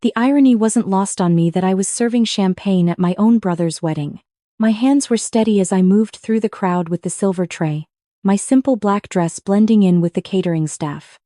The irony wasn't lost on me that I was serving champagne at my own brother's wedding. My hands were steady as I moved through the crowd with the silver tray, my simple black dress blending in with the catering staff.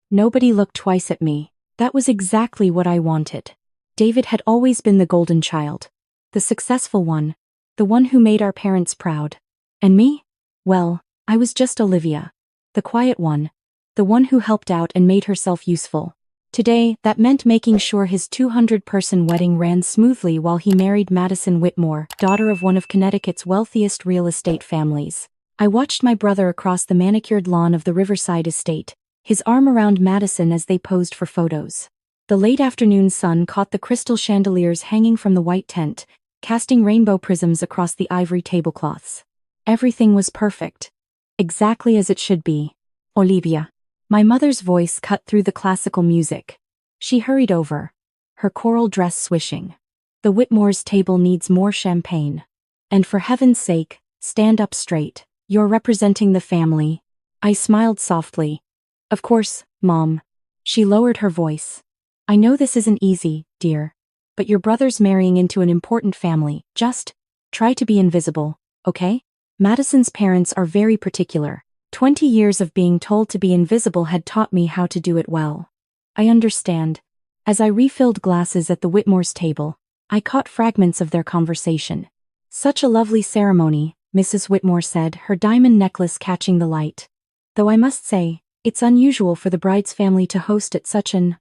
Nobody looked twice at me. That was exactly what I wanted. David had always been the golden child. The successful one. The one who made our parents proud. And me? Well, I was just Olivia. The quiet one. The one who helped out and made herself useful. Today, that meant making sure his 200-person wedding ran smoothly while he married Madison Whitmore, daughter of one of Connecticut's wealthiest real estate families. I watched my brother across the manicured lawn of the Riverside estate, his arm around Madison as they posed for photos. The late afternoon sun caught the crystal chandeliers hanging from the white tent, casting rainbow prisms across the ivory tablecloths. Everything was perfect. Exactly as it should be. Olivia. My mother's voice cut through the classical music. She hurried over, her coral dress swishing. The Whitmore's table needs more champagne. And for heaven's sake, stand up straight. You're representing the family. I smiled softly. Of course, Mom. She lowered her voice. I know this isn't easy, dear. But your brother's marrying into an important family. Just try to be invisible, okay? Madison's parents are very particular. 20 years of being told to be invisible had taught me how to do it well. I understand. As I refilled glasses at the Whitmore's table, I caught fragments of their conversation. Such a lovely ceremony, Mrs. Whitmore said, her diamond necklace catching the light. Though I must say, it's unusual for the bride's family to host at such an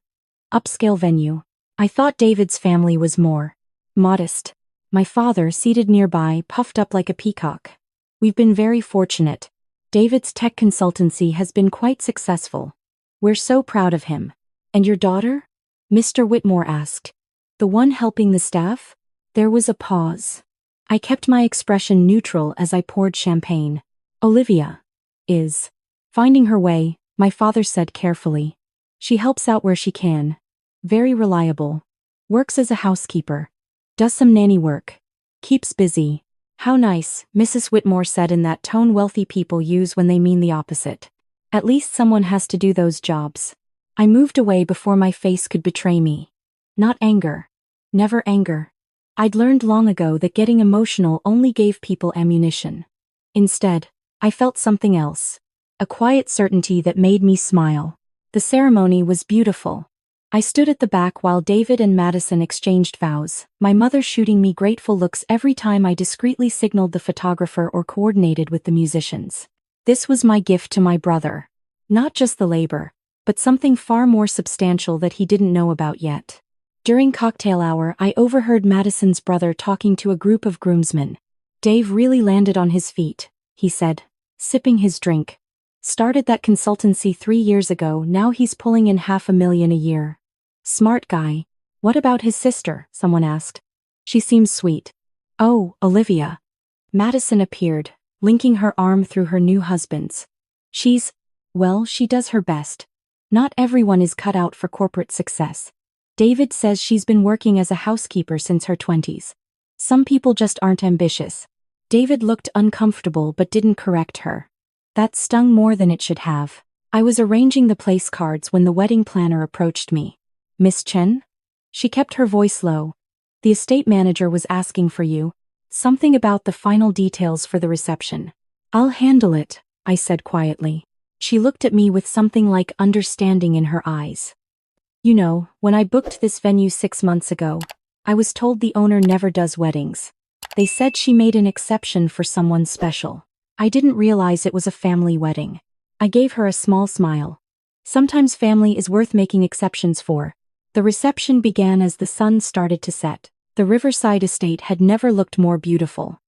upscale venue. I thought David's family was more modest. My father, seated nearby, puffed up like a peacock. We've been very fortunate. David's tech consultancy has been quite successful. We're so proud of him. And your daughter? Mr. Whitmore asked. The one helping the staff? There was a pause. I kept my expression neutral as I poured champagne. Olivia is finding her way, my father said carefully. She helps out where she can. Very reliable. Works as a housekeeper. Does some nanny work. Keeps busy. How nice, Mrs. Whitmore said in that tone wealthy people use when they mean the opposite. At least someone has to do those jobs. I moved away before my face could betray me. Not anger. Never anger. I'd learned long ago that getting emotional only gave people ammunition. Instead, I felt something else. A quiet certainty that made me smile. The ceremony was beautiful. I stood at the back while David and Madison exchanged vows, my mother shooting me grateful looks every time I discreetly signaled the photographer or coordinated with the musicians. This was my gift to my brother. Not just the labor, but something far more substantial that he didn't know about yet. During cocktail hour, I overheard Madison's brother talking to a group of groomsmen. Dave really landed on his feet, he said, sipping his drink. Started that consultancy 3 years ago, now he's pulling in $500,000 a year. Smart guy. What about his sister? Someone asked. She seems sweet. Oh, Olivia. Madison appeared, linking her arm through her new husband's. Well, she does her best. Not everyone is cut out for corporate success. David says she's been working as a housekeeper since her 20s. Some people just aren't ambitious. David looked uncomfortable but didn't correct her. That stung more than it should have. I was arranging the place cards when the wedding planner approached me. Miss Chen? She kept her voice low. The estate manager was asking for you. Something about the final details for the reception. I'll handle it, I said quietly. She looked at me with something like understanding in her eyes. You know, when I booked this venue 6 months ago, I was told the owner never does weddings. They said she made an exception for someone special. I didn't realize it was a family wedding. I gave her a small smile. Sometimes family is worth making exceptions for. The reception began as the sun started to set. The Riverside estate had never looked more beautiful.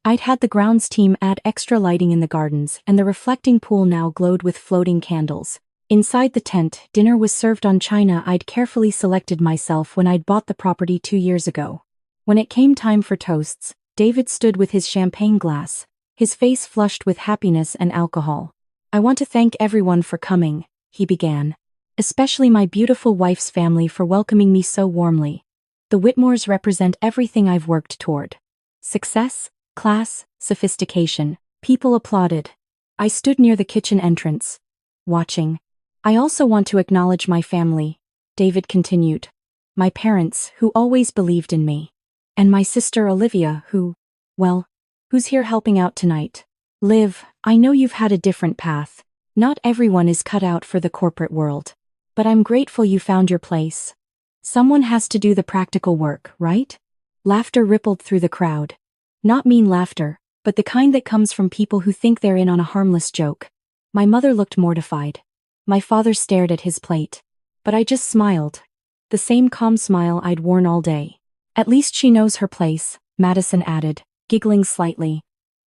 I'd had the grounds team add extra lighting in the gardens, and the reflecting pool now glowed with floating candles. Inside the tent, dinner was served on china I'd carefully selected myself when I'd bought the property 2 years ago. When it came time for toasts, David stood with his champagne glass, his face flushed with happiness and alcohol. I want to thank everyone for coming, he began. Especially my beautiful wife's family for welcoming me so warmly. The Whitmores represent everything I've worked toward. Success, class, sophistication. People applauded. I stood near the kitchen entrance, watching. I also want to acknowledge my family, David continued. My parents, who always believed in me. And my sister Olivia, who's here helping out tonight. Liv, I know you've had a different path. Not everyone is cut out for the corporate world. But I'm grateful you found your place. Someone has to do the practical work, right? Laughter rippled through the crowd. Not mean laughter, but the kind that comes from people who think they're in on a harmless joke. My mother looked mortified. My father stared at his plate. But I just smiled. The same calm smile I'd worn all day. At least she knows her place, Madison added, giggling slightly.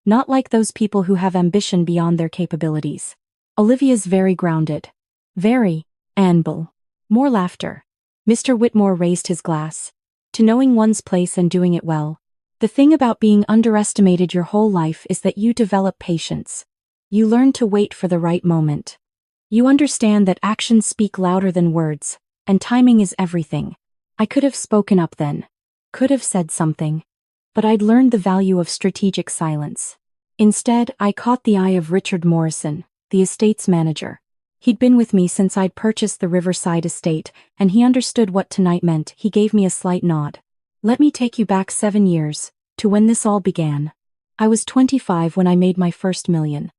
Not like those people who have ambition beyond their capabilities. Olivia's very grounded. Very. Anvil. More laughter. Mr. Whitmore raised his glass. To knowing one's place and doing it well. The thing about being underestimated your whole life is that you develop patience. You learn to wait for the right moment. You understand that actions speak louder than words, and timing is everything. I could have spoken up then. Could have said something. But I'd learned the value of strategic silence. Instead, I caught the eye of Richard Morrison, the estate's manager. He'd been with me since I'd purchased the Riverside estate, and he understood what tonight meant. He gave me a slight nod. Let me take you back 7 years, to when this all began. I was 25 when I made my first million.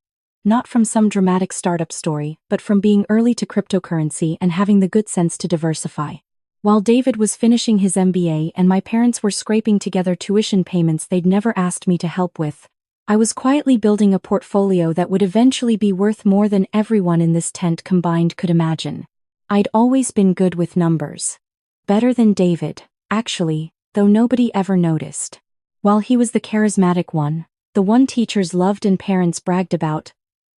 Not from some dramatic startup story, but from being early to cryptocurrency and having the good sense to diversify. While David was finishing his MBA and my parents were scraping together tuition payments they'd never asked me to help with, I was quietly building a portfolio that would eventually be worth more than everyone in this tent combined could imagine. I'd always been good with numbers. Better than David, actually, though nobody ever noticed. While he was the charismatic one, the one teachers loved and parents bragged about,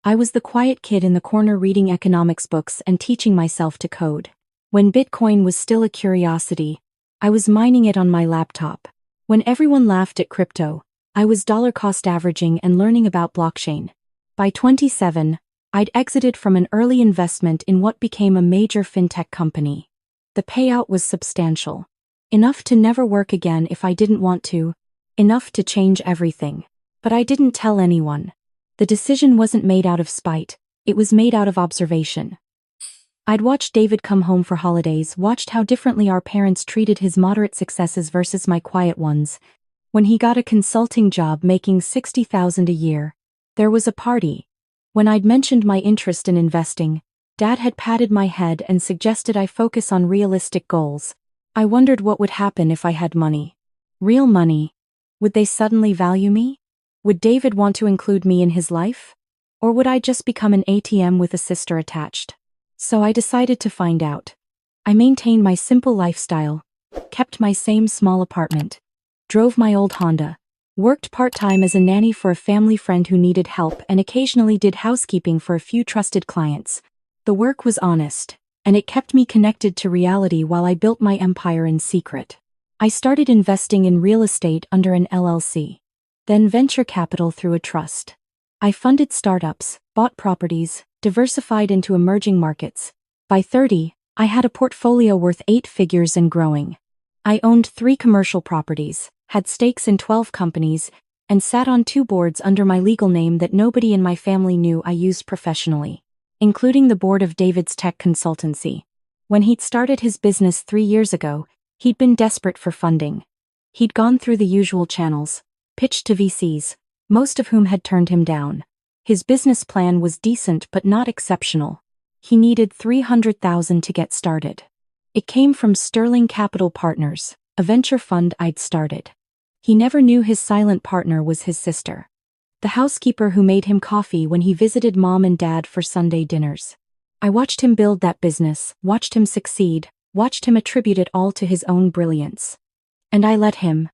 I was the quiet kid in the corner reading economics books and teaching myself to code. When Bitcoin was still a curiosity, I was mining it on my laptop. When everyone laughed at crypto, I was dollar cost averaging and learning about blockchain. By 27, I'd exited from an early investment in what became a major fintech company. The payout was substantial. Enough to never work again if I didn't want to. Enough to change everything. But I didn't tell anyone. The decision wasn't made out of spite, it was made out of observation. I'd watched David come home for holidays, watched how differently our parents treated his moderate successes versus my quiet ones. When he got a consulting job making $60,000 a year, there was a party. When I'd mentioned my interest in investing, Dad had patted my head and suggested I focus on realistic goals. I wondered what would happen if I had money. Real money. Would they suddenly value me? Would David want to include me in his life? Or would I just become an ATM with a sister attached? So I decided to find out. I maintained my simple lifestyle, kept my same small apartment, drove my old Honda, worked part-time as a nanny for a family friend who needed help and occasionally did housekeeping for a few trusted clients. The work was honest, and it kept me connected to reality while I built my empire in secret. I started investing in real estate under an LLC. Then venture capital through a trust. I funded startups, bought properties, diversified into emerging markets. By 30, I had a portfolio worth 8 figures and growing. I owned 3 commercial properties, had stakes in 12 companies, and sat on 2 boards under my legal name that nobody in my family knew I used professionally, including the board of David's tech consultancy. When he'd started his business 3 years ago, he'd been desperate for funding. He'd gone through the usual channels, pitched to VCs, most of whom had turned him down. His business plan was decent but not exceptional. He needed $300,000 to get started. It came from Sterling Capital Partners, a venture fund I'd started. He never knew his silent partner was his sister, the housekeeper who made him coffee when he visited Mom and Dad for Sunday dinners. I watched him build that business, watched him succeed, watched him attribute it all to his own brilliance. And I let him.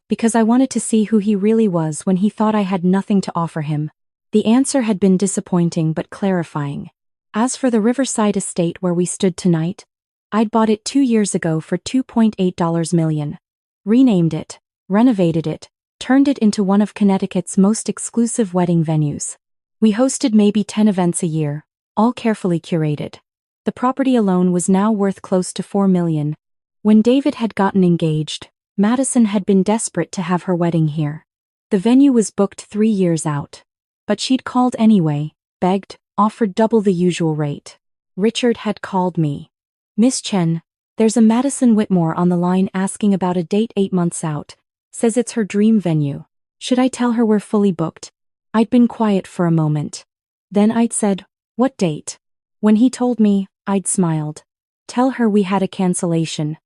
Because I wanted to see who he really was when he thought I had nothing to offer him. The answer had been disappointing but clarifying. As for the Riverside estate where we stood tonight, I'd bought it 2 years ago for $2.8 million. Renamed it, renovated it, turned it into one of Connecticut's most exclusive wedding venues. We hosted maybe 10 events a year, all carefully curated. The property alone was now worth close to $4 million. When David had gotten engaged, Madison had been desperate to have her wedding here. The venue was booked 3 years out. But she'd called anyway, begged, offered double the usual rate. Richard had called me. Miss Chen, There's a Madison Whitmore on the line asking about a date 8 months out. Says it's her dream venue. Should I tell her we're fully booked? I'd been quiet for a moment. Then I'd said, "What date?" When he told me, I'd smiled. "Tell her we had a cancellation."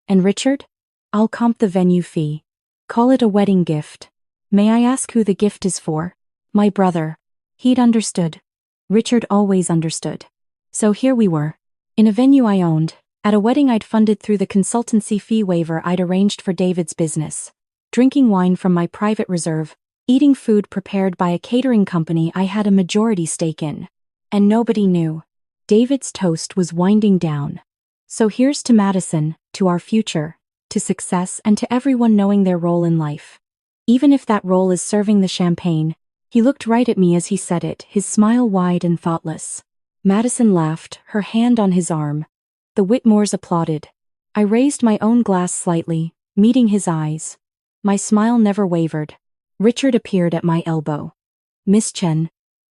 "And Richard?" "I'll comp the venue fee. Call it a wedding gift." "May I ask who the gift is for?" "My brother." He'd understood. Richard always understood. So here we were. In a venue I owned, at a wedding I'd funded through the consultancy fee waiver I'd arranged for David's business. Drinking wine from my private reserve, eating food prepared by a catering company I had a majority stake in. And nobody knew. David's toast was winding down. So here's to Madison, to our future, to success, and to everyone knowing their role in life. Even if that role is serving the champagne. He looked right at me as he said it, his smile wide and thoughtless. Madison laughed, her hand on his arm. The Whitmores applauded. I raised my own glass slightly, meeting his eyes. My smile never wavered. Richard appeared at my elbow. "Miss Chen."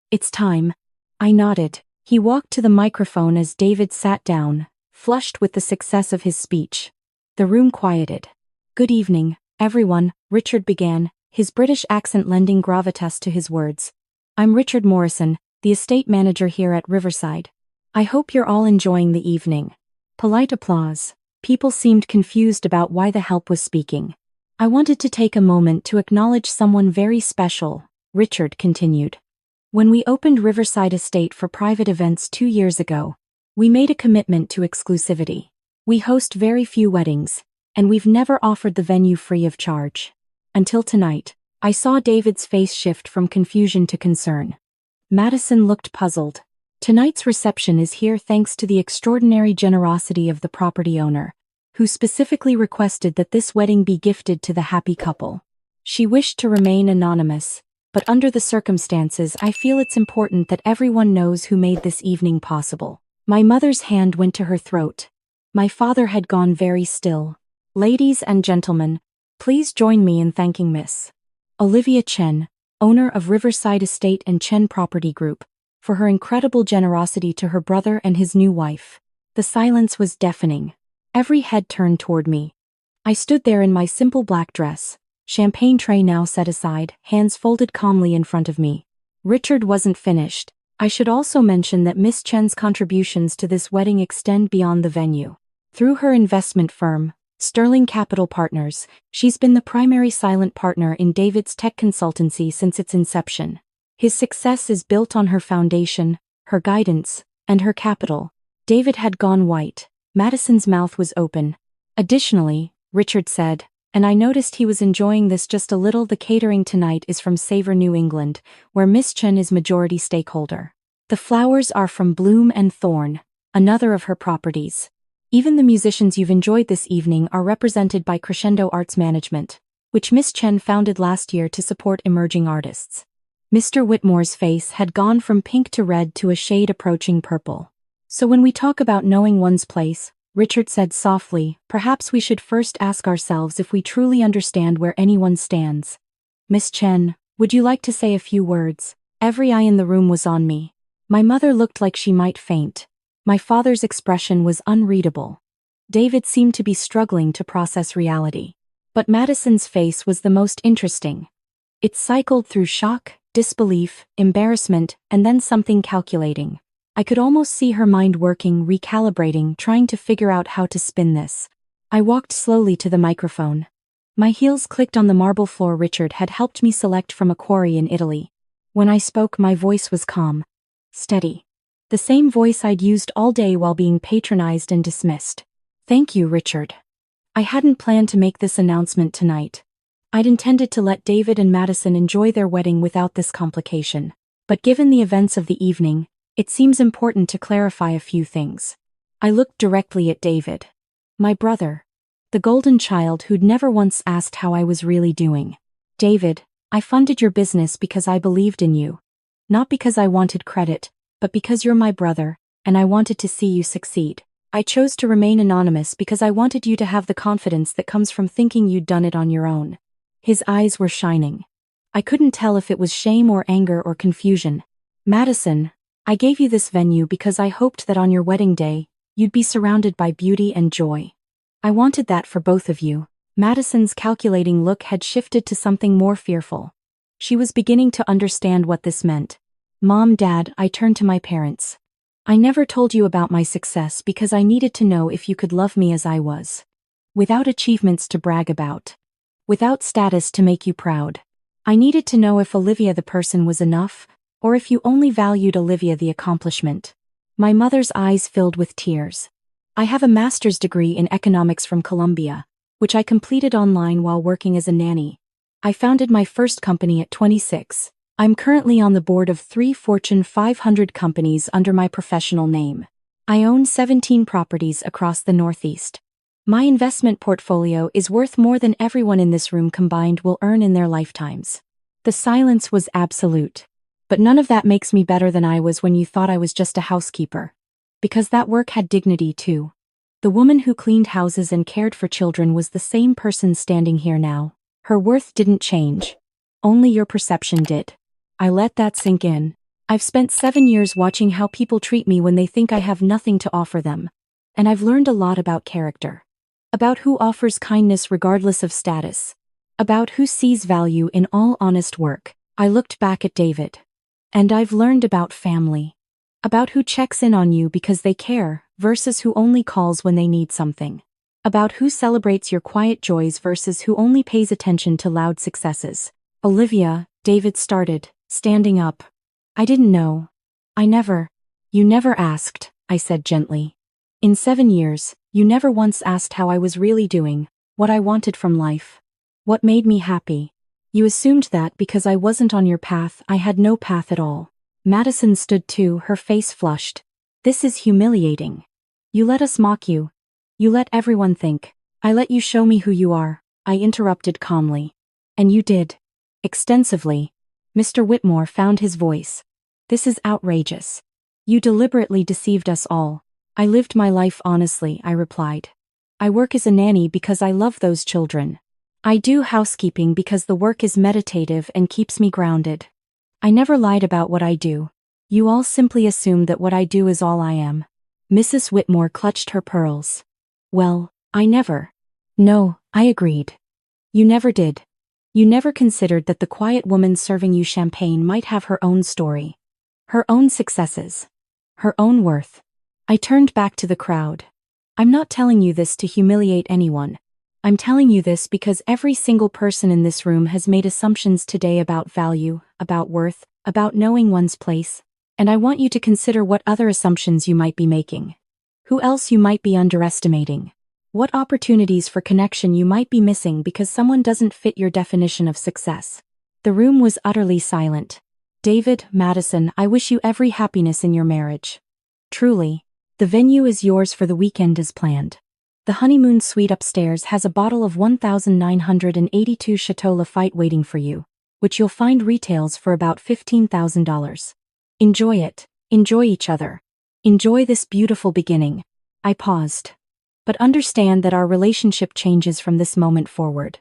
"It's time." I nodded. He walked to the microphone as David sat down, flushed with the success of his speech. The room quieted. "Good evening, everyone," Richard began, his British accent lending gravitas to his words. "I'm Richard Morrison, the estate manager here at Riverside. I hope you're all enjoying the evening." Polite applause. People seemed confused about why the help was speaking. "I wanted to take a moment to acknowledge someone very special," Richard continued. "When we opened Riverside Estate for private events 2 years ago, we made a commitment to exclusivity. We host very few weddings, and we've never offered the venue free of charge. Until tonight." I saw David's face shift from confusion to concern. Madison looked puzzled. "Tonight's reception is here thanks to the extraordinary generosity of the property owner, who specifically requested that this wedding be gifted to the happy couple. She wished to remain anonymous, but under the circumstances I feel it's important that everyone knows who made this evening possible." My mother's hand went to her throat. My father had gone very still. "Ladies and gentlemen, please join me in thanking Miss Olivia Chen, owner of Riverside Estate and Chen Property Group, for her incredible generosity to her brother and his new wife." The silence was deafening. Every head turned toward me. I stood there in my simple black dress, champagne tray now set aside, hands folded calmly in front of me. Richard wasn't finished. "I should also mention that Miss Chen's contributions to this wedding extend beyond the venue. Through her investment firm, Sterling Capital Partners, she's been the primary silent partner in David's tech consultancy since its inception. His success is built on her foundation, her guidance, and her capital." David had gone white. Madison's mouth was open. "Additionally," Richard said, "and I noticed he was enjoying this just a little, the catering tonight is from Savor New England, where Miss Chen is majority stakeholder. The flowers are from Bloom and Thorn, another of her properties. Even the musicians you've enjoyed this evening are represented by Crescendo Arts Management, which Miss Chen founded last year to support emerging artists." Mr. Whitmore's face had gone from pink to red to a shade approaching purple. "So when we talk about knowing one's place," Richard said softly, "perhaps we should first ask ourselves if we truly understand where anyone stands. Miss Chen, would you like to say a few words?" Every eye in the room was on me. My mother looked like she might faint. My father's expression was unreadable. David seemed to be struggling to process reality. But Madison's face was the most interesting. It cycled through shock, disbelief, embarrassment, and then something calculating. I could almost see her mind working, recalibrating, trying to figure out how to spin this. I walked slowly to the microphone. My heels clicked on the marble floor Richard had helped me select from a quarry in Italy. When I spoke, my voice was calm, steady. The same voice I'd used all day while being patronized and dismissed. "Thank you, Richard. I hadn't planned to make this announcement tonight. I'd intended to let David and Madison enjoy their wedding without this complication. But given the events of the evening, it seems important to clarify a few things." I looked directly at David. My brother. The golden child who'd never once asked how I was really doing. "David, I funded your business because I believed in you. Not because I wanted credit, but because you're my brother, and I wanted to see you succeed. I chose to remain anonymous because I wanted you to have the confidence that comes from thinking you'd done it on your own." His eyes were shining. I couldn't tell if it was shame or anger or confusion. "Madison, I gave you this venue because I hoped that on your wedding day, you'd be surrounded by beauty and joy. I wanted that for both of you. Madison's calculating look had shifted to something more fearful. She was beginning to understand what this meant. Mom, Dad, I turned to my parents. I never told you about my success because I needed to know if you could love me as I was. Without achievements to brag about. Without status to make you proud. I needed to know if Olivia the person was enough, or if you only valued Olivia the accomplishment. My mother's eyes filled with tears. I have a master's degree in economics from Columbia, which I completed online while working as a nanny. I founded my first company at 26. I'm currently on the board of 3 Fortune 500 companies under my professional name. I own 17 properties across the Northeast. My investment portfolio is worth more than everyone in this room combined will earn in their lifetimes. The silence was absolute. But none of that makes me better than I was when you thought I was just a housekeeper. Because that work had dignity too. The woman who cleaned houses and cared for children was the same person standing here now. Her worth didn't change. Only your perception did. I let that sink in. I've spent 7 years watching how people treat me when they think I have nothing to offer them. And I've learned a lot about character. About who offers kindness regardless of status. About who sees value in all honest work. I looked back at David. And I've learned about family. About who checks in on you because they care, versus who only calls when they need something. About who celebrates your quiet joys versus who only pays attention to loud successes. Olivia, David started, standing up. I didn't know. You never asked, I said gently. In 7 years, you never once asked how I was really doing, what I wanted from life. What made me happy. You assumed that because I wasn't on your path, I had no path at all. Madison stood too, her face flushed. This is humiliating. You let us mock you. You let everyone think. I let you show me who you are, I interrupted calmly. And you did. Extensively. Mr. Whitmore found his voice. This is outrageous. You deliberately deceived us all. I lived my life honestly, I replied. I work as a nanny because I love those children. I do housekeeping because the work is meditative and keeps me grounded. I never lied about what I do. You all simply assumed that what I do is all I am. Mrs. Whitmore clutched her pearls. Well, I never. No, I agreed. You never did. You never considered that the quiet woman serving you champagne might have her own story. Her own successes. Her own worth. I turned back to the crowd. I'm not telling you this to humiliate anyone. I'm telling you this because every single person in this room has made assumptions today about value, about worth, about knowing one's place, and I want you to consider what other assumptions you might be making. Who else you might be underestimating. What opportunities for connection you might be missing because someone doesn't fit your definition of success. The room was utterly silent. David, Madison, I wish you every happiness in your marriage. Truly. The venue is yours for the weekend as planned. The honeymoon suite upstairs has a bottle of 1982 Chateau Lafite waiting for you, which you'll find retails for about $15,000. Enjoy it. Enjoy each other. Enjoy this beautiful beginning. I paused. But understand that our relationship changes from this moment forward.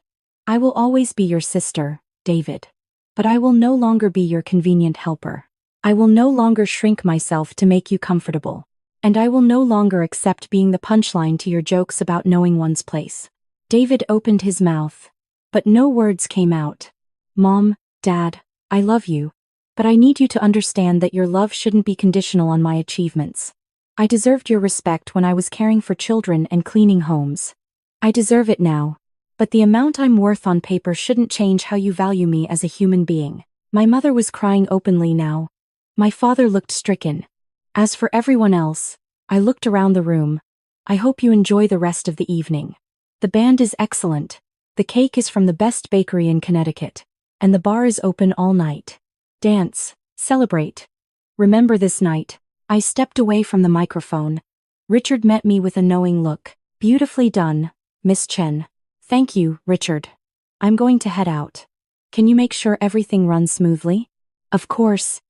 I will always be your sister, David. But I will no longer be your convenient helper. I will no longer shrink myself to make you comfortable. And I will no longer accept being the punchline to your jokes about knowing one's place. David opened his mouth. But no words came out. Mom, Dad, I love you. But I need you to understand that your love shouldn't be conditional on my achievements. I deserved your respect when I was caring for children and cleaning homes. I deserve it now. But the amount I'm worth on paper shouldn't change how you value me as a human being. My mother was crying openly now. My father looked stricken. As for everyone else, I looked around the room. I hope you enjoy the rest of the evening. The band is excellent. The cake is from the best bakery in Connecticut. And the bar is open all night. Dance. Celebrate. Remember this night. I stepped away from the microphone. Richard met me with a knowing look. Beautifully done, Miss Chen. Thank you, Richard. I'm going to head out. Can you make sure everything runs smoothly? Of course.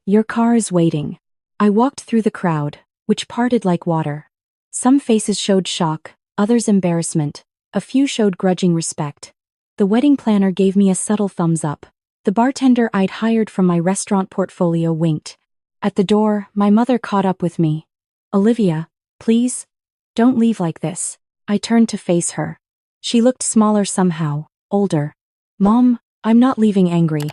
Your car is waiting. I walked through the crowd, which parted like water. Some faces showed shock, others embarrassment, a few showed grudging respect. The wedding planner gave me a subtle thumbs up. The bartender I'd hired from my restaurant portfolio winked. At the door, my mother caught up with me. Olivia, please, don't leave like this. I turned to face her. She looked smaller somehow, older. Mom, I'm not leaving angry.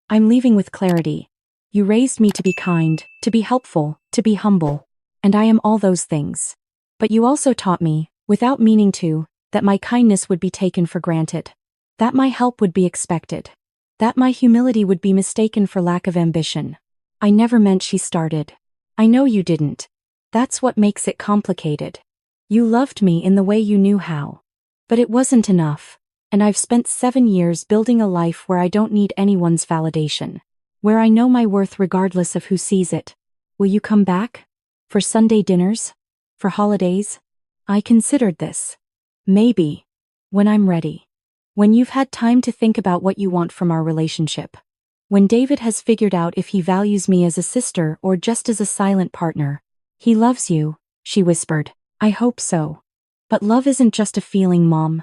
I'm leaving with clarity. You raised me to be kind, to be helpful, to be humble. And I am all those things. But you also taught me, without meaning to, that my kindness would be taken for granted. That my help would be expected. That my humility would be mistaken for lack of ambition. I never meant she started. I know you didn't. That's what makes it complicated. You loved me in the way you knew how. But it wasn't enough. And I've spent 7 years building a life where I don't need anyone's validation. Where I know my worth regardless of who sees it. Will you come back? For Sunday dinners? For holidays? I considered this. Maybe. When I'm ready. When you've had time to think about what you want from our relationship. When David has figured out if he values me as a sister or just as a silent partner. He loves you, she whispered. I hope so. But love isn't just a feeling, Mom.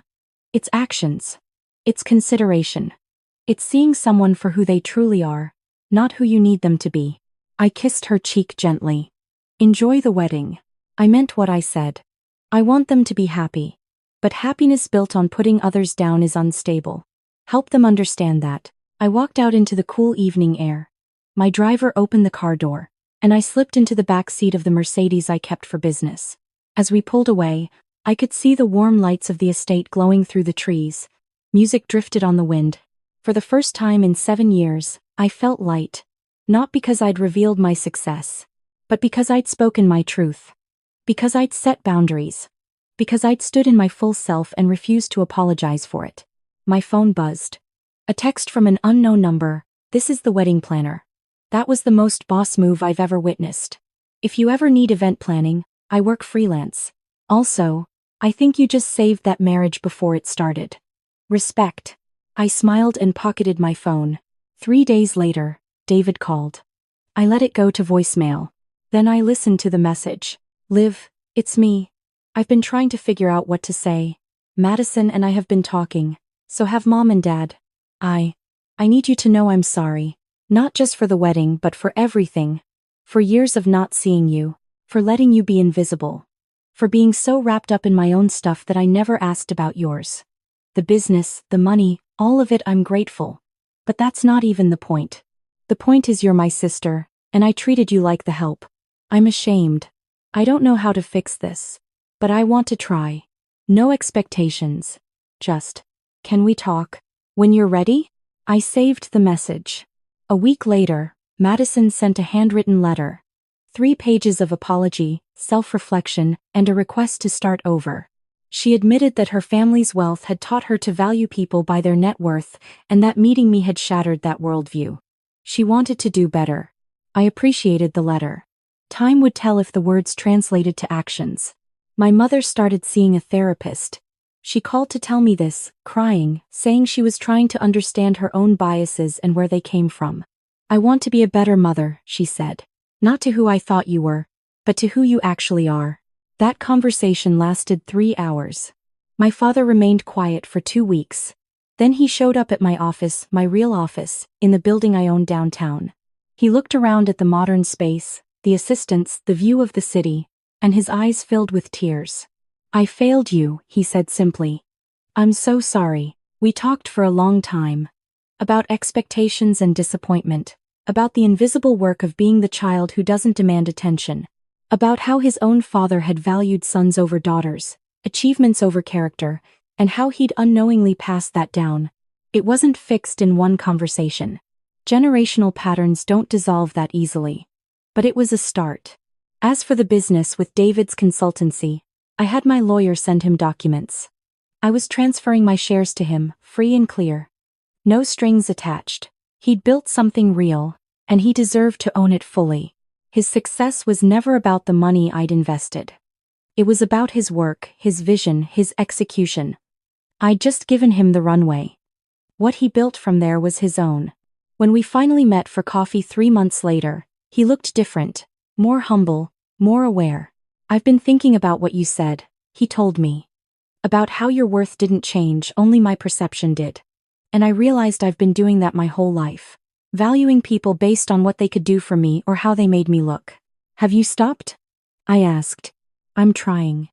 It's actions. It's consideration. It's seeing someone for who they truly are, not who you need them to be. I kissed her cheek gently. Enjoy the wedding. I meant what I said. I want them to be happy. But happiness built on putting others down is unstable. Help them understand that. I walked out into the cool evening air. My driver opened the car door, and I slipped into the back seat of the Mercedes I kept for business. As we pulled away, I could see the warm lights of the estate glowing through the trees. Music drifted on the wind. For the first time in 7 years, I felt light. Not because I'd revealed my success, but because I'd spoken my truth. Because I'd set boundaries. Because I'd stood in my full self and refused to apologize for it. My phone buzzed. A text from an unknown number. This is the wedding planner. That was the most boss move I've ever witnessed. If you ever need event planning, I work freelance. Also, I think you just saved that marriage before it started. Respect. I smiled and pocketed my phone. 3 days later, David called. I let it go to voicemail. Then I listened to the message. Liv, it's me. I've been trying to figure out what to say. Madison and I have been talking. So have Mom and Dad. I need you to know I'm sorry. Not just for the wedding but for everything. For years of not seeing you. For letting you be invisible. For being so wrapped up in my own stuff that I never asked about yours. The business, the money, all of it, I'm grateful. But that's not even the point. The point is you're my sister, and I treated you like the help. I'm ashamed. I don't know how to fix this. But I want to try. No expectations. Just, can we talk? When you're ready? I saved the message. A week later, Madison sent a handwritten letter. 3 pages of apology, self-reflection, and a request to start over. She admitted that her family's wealth had taught her to value people by their net worth, and that meeting me had shattered that worldview. She wanted to do better. I appreciated the letter. Time would tell if the words translated to actions. My mother started seeing a therapist. She called to tell me this, crying, saying she was trying to understand her own biases and where they came from. I want to be a better mother, she said. Not to who I thought you were, but to who you actually are. That conversation lasted 3 hours. My father remained quiet for 2 weeks. Then he showed up at my office, my real office, in the building I owned downtown. He looked around at the modern space, the assistants, the view of the city, and his eyes filled with tears. I failed you, he said simply. I'm so sorry. We talked for a long time. About expectations and disappointment. About the invisible work of being the child who doesn't demand attention. About how his own father had valued sons over daughters, achievements over character, and how he'd unknowingly passed that down. It wasn't fixed in one conversation. Generational patterns don't dissolve that easily. But it was a start. As for the business with David's consultancy, I had my lawyer send him documents. I was transferring my shares to him, free and clear. No strings attached. He'd built something real, and he deserved to own it fully. His success was never about the money I'd invested. It was about his work, his vision, his execution. I'd just given him the runway. What he built from there was his own. When we finally met for coffee 3 months later, he looked different, more humble, more aware. I've been thinking about what you said, he told me. About how your worth didn't change, only my perception did. And I realized I've been doing that my whole life. Valuing people based on what they could do for me or how they made me look. Have you stopped? I asked. I'm trying.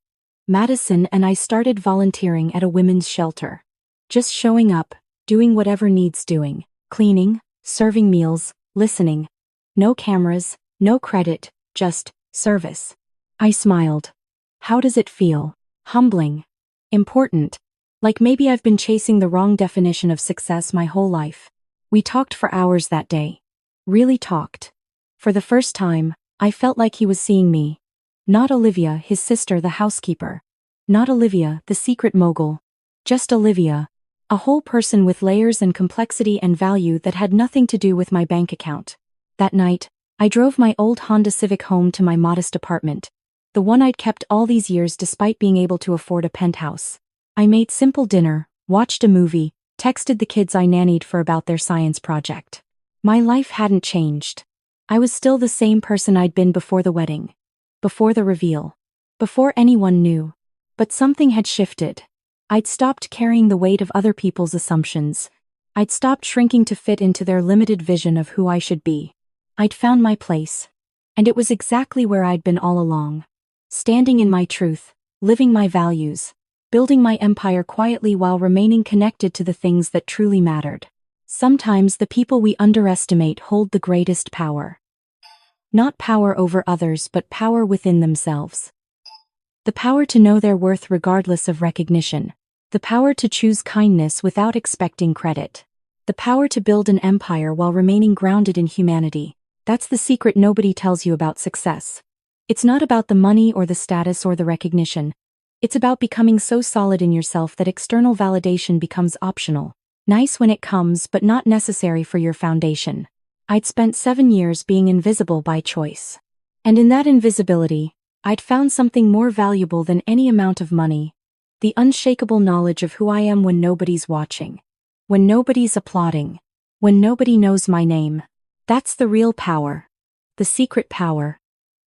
Madison and I started volunteering at a women's shelter. Just showing up, doing whatever needs doing, cleaning, serving meals, listening. No cameras, no credit, just service. I smiled. How does it feel? Humbling. Important. Like maybe I've been chasing the wrong definition of success my whole life. We talked for hours that day. Really talked. For the first time, I felt like he was seeing me. Not Olivia, his sister, the housekeeper. Not Olivia, the secret mogul. Just Olivia. A whole person with layers and complexity and value that had nothing to do with my bank account. That night, I drove my old Honda Civic home to my modest apartment. The one I'd kept all these years despite being able to afford a penthouse. I made simple dinner, watched a movie, texted the kids I nannied for about their science project. My life hadn't changed. I was still the same person I'd been before the wedding. Before the reveal. Before anyone knew. But something had shifted. I'd stopped carrying the weight of other people's assumptions. I'd stopped shrinking to fit into their limited vision of who I should be. I'd found my place. And it was exactly where I'd been all along. Standing in my truth, living my values, building my empire quietly while remaining connected to the things that truly mattered. Sometimes the people we underestimate hold the greatest power. Not power over others, but power within themselves. The power to know their worth regardless of recognition. The power to choose kindness without expecting credit. The power to build an empire while remaining grounded in humanity. That's the secret nobody tells you about success. It's not about the money or the status or the recognition. It's about becoming so solid in yourself that external validation becomes optional. Nice when it comes, but not necessary for your foundation. I'd spent 7 years being invisible by choice. And in that invisibility, I'd found something more valuable than any amount of money. The unshakable knowledge of who I am when nobody's watching. When nobody's applauding. When nobody knows my name. That's the real power. The secret power.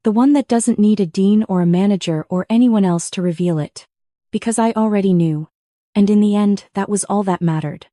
The one that doesn't need a dean or a manager or anyone else to reveal it. Because I already knew. And in the end, that was all that mattered.